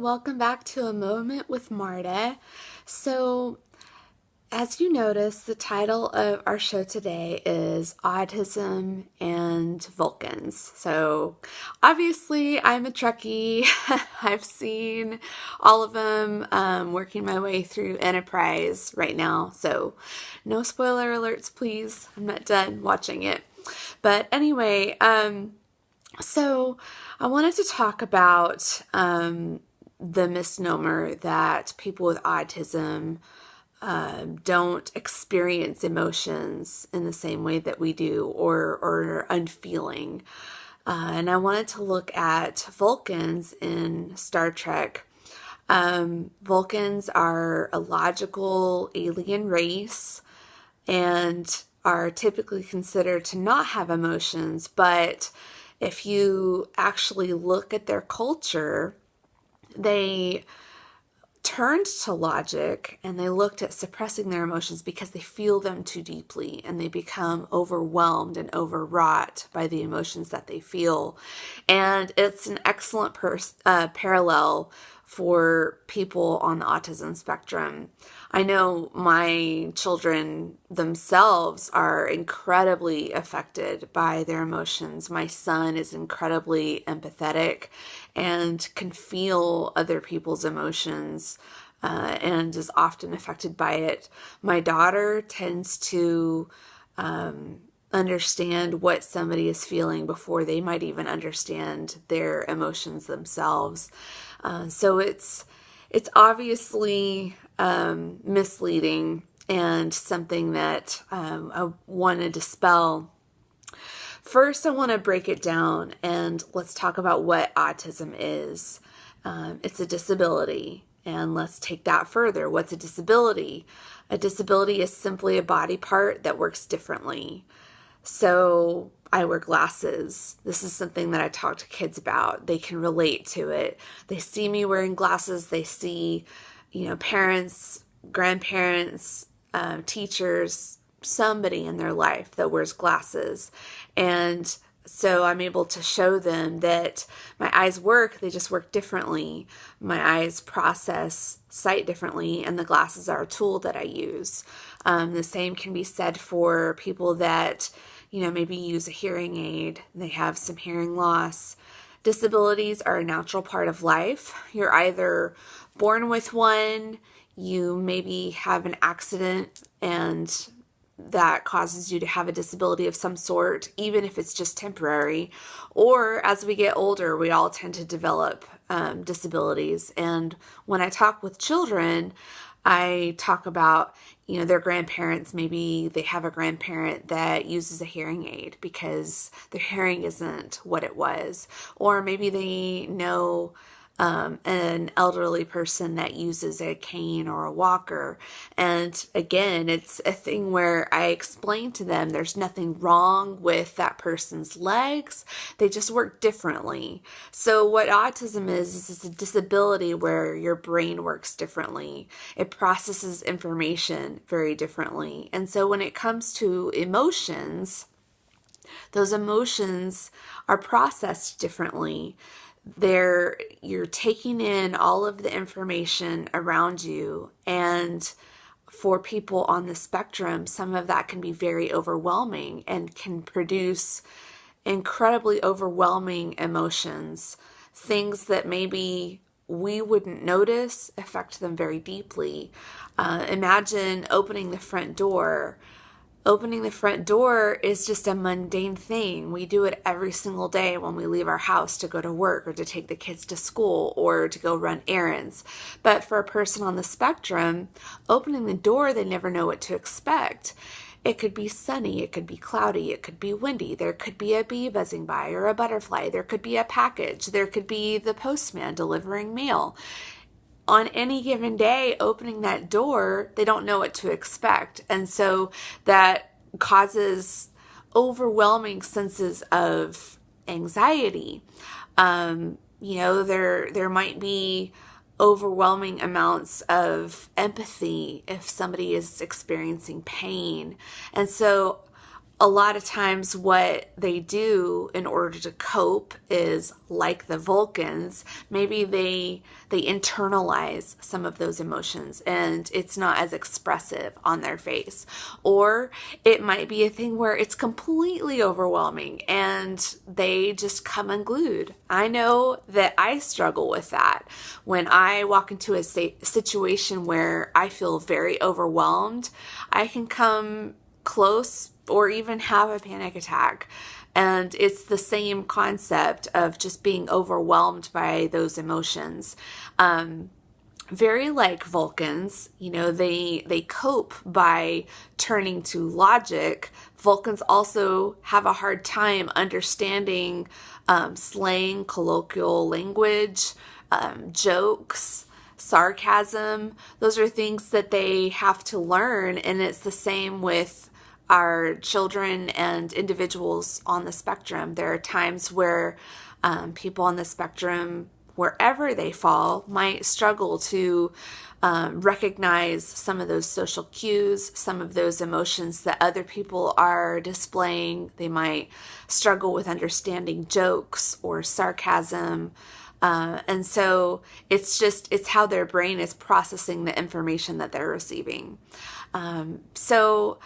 welcome back to A Moment with Marta. So, as you notice, the title of our show today is Autism and Vulcans. So, obviously, I'm a Trekkie. I've seen all of them, working my way through Enterprise right now. So, no spoiler alerts, please. I'm not done watching it. But anyway, so I wanted to talk about the misnomer that people with autism don't experience emotions in the same way that we do, or are unfeeling. And I wanted to look at Vulcans in Star Trek. Vulcans are a logical alien race and are typically considered to not have emotions, but if you actually look at their culture, they turned to logic and they looked at suppressing their emotions because they feel them too deeply and they become overwhelmed and overwrought by the emotions that they feel. And it's an excellent parallel for people on the autism spectrum. I know my children themselves are incredibly affected by their emotions. My son is incredibly empathetic and can feel other people's emotions and is often affected by it. My daughter tends to understand what somebody is feeling before they might even understand their emotions themselves. So it's obviously misleading and something that I want to dispel. First, I want to break it down and let's talk about what autism is. It's a disability, and let's take that further. What's a disability? A disability is simply a body part that works differently. So I wear glasses. This is something that I talk to kids about. They can relate to it. They see me wearing glasses. They see, parents, grandparents, teachers, somebody in their life that wears glasses. And so I'm able to show them that my eyes work, they just work differently. My eyes process sight differently, and the glasses are a tool that I use. The same can be said for people that, maybe use a hearing aid. They have some hearing loss. Disabilities are a natural part of life. You're either born with one, you maybe have an accident, and that causes you to have a disability of some sort, even if it's just temporary. Or as we get older, we all tend to develop disabilities. And when I talk with children, I talk about, their grandparents. Maybe they have a grandparent that uses a hearing aid because their hearing isn't what it was. Or maybe they know an elderly person that uses a cane or a walker. And again, it's a thing where I explain to them there's nothing wrong with that person's legs. They just work differently. So what autism is a disability where your brain works differently. It processes information very differently. And so when it comes to emotions, those emotions are processed differently. You're taking in all of the information around you, and for people on the spectrum, some of that can be very overwhelming and can produce incredibly overwhelming emotions. Things that maybe we wouldn't notice affect them very deeply. Imagine opening the front door. Opening the front door is just a mundane thing. We do it every single day when we leave our house to go to work or to take the kids to school or to go run errands. But for a person on the spectrum, opening the door, they never know what to expect. It could be sunny, it could be cloudy, it could be windy, there could be a bee buzzing by or a butterfly, there could be a package, there could be the postman delivering mail. On any given day, opening that door, they don't know what to expect. And so that causes overwhelming senses of anxiety. There might be overwhelming amounts of empathy if somebody is experiencing pain. And so a lot of times what they do in order to cope is, like the Vulcans, maybe they internalize some of those emotions and it's not as expressive on their face. Or it might be a thing where it's completely overwhelming and they just come unglued. I know that I struggle with that. When I walk into a situation where I feel very overwhelmed, I can come close or even have a panic attack. And it's the same concept of just being overwhelmed by those emotions. Very like Vulcans, they cope by turning to logic. Vulcans also have a hard time understanding slang, colloquial language, jokes, sarcasm. Those are things that they have to learn, and it's the same with our children and individuals on the spectrum. There are times where people on the spectrum, wherever they fall, might struggle to recognize some of those social cues, some of those emotions that other people are displaying. They might struggle with understanding jokes or sarcasm. And so it's how their brain is processing the information that they're receiving. So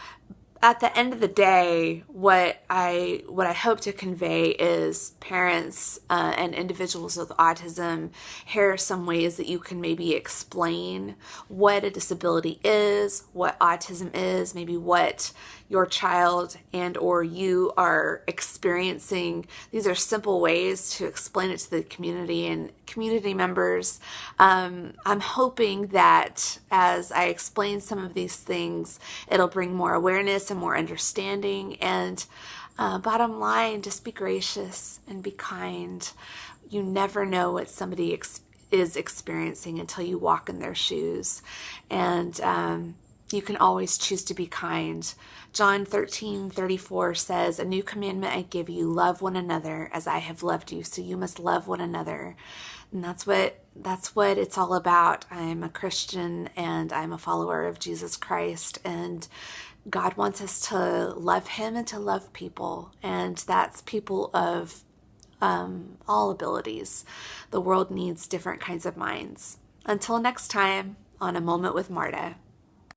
at the end of the day, what I hope to convey is parents and individuals with autism, here are some ways that you can maybe explain what a disability is, what autism is, maybe what your child and or you are experiencing. These are simple ways to explain it to the community and community members. I'm hoping that as I explain some of these things, it'll bring more awareness and more understanding. And bottom line, just be gracious and be kind. You never know what somebody is experiencing until you walk in their shoes. And you can always choose to be kind. John 13:34 says, "A new commandment I give you, love one another as I have loved you." So you must love one another. And that's what it's all about. I'm a Christian and I'm a follower of Jesus Christ, and God wants us to love him and to love people. And that's people of all abilities. The world needs different kinds of minds. Until next time on A Moment with Marta.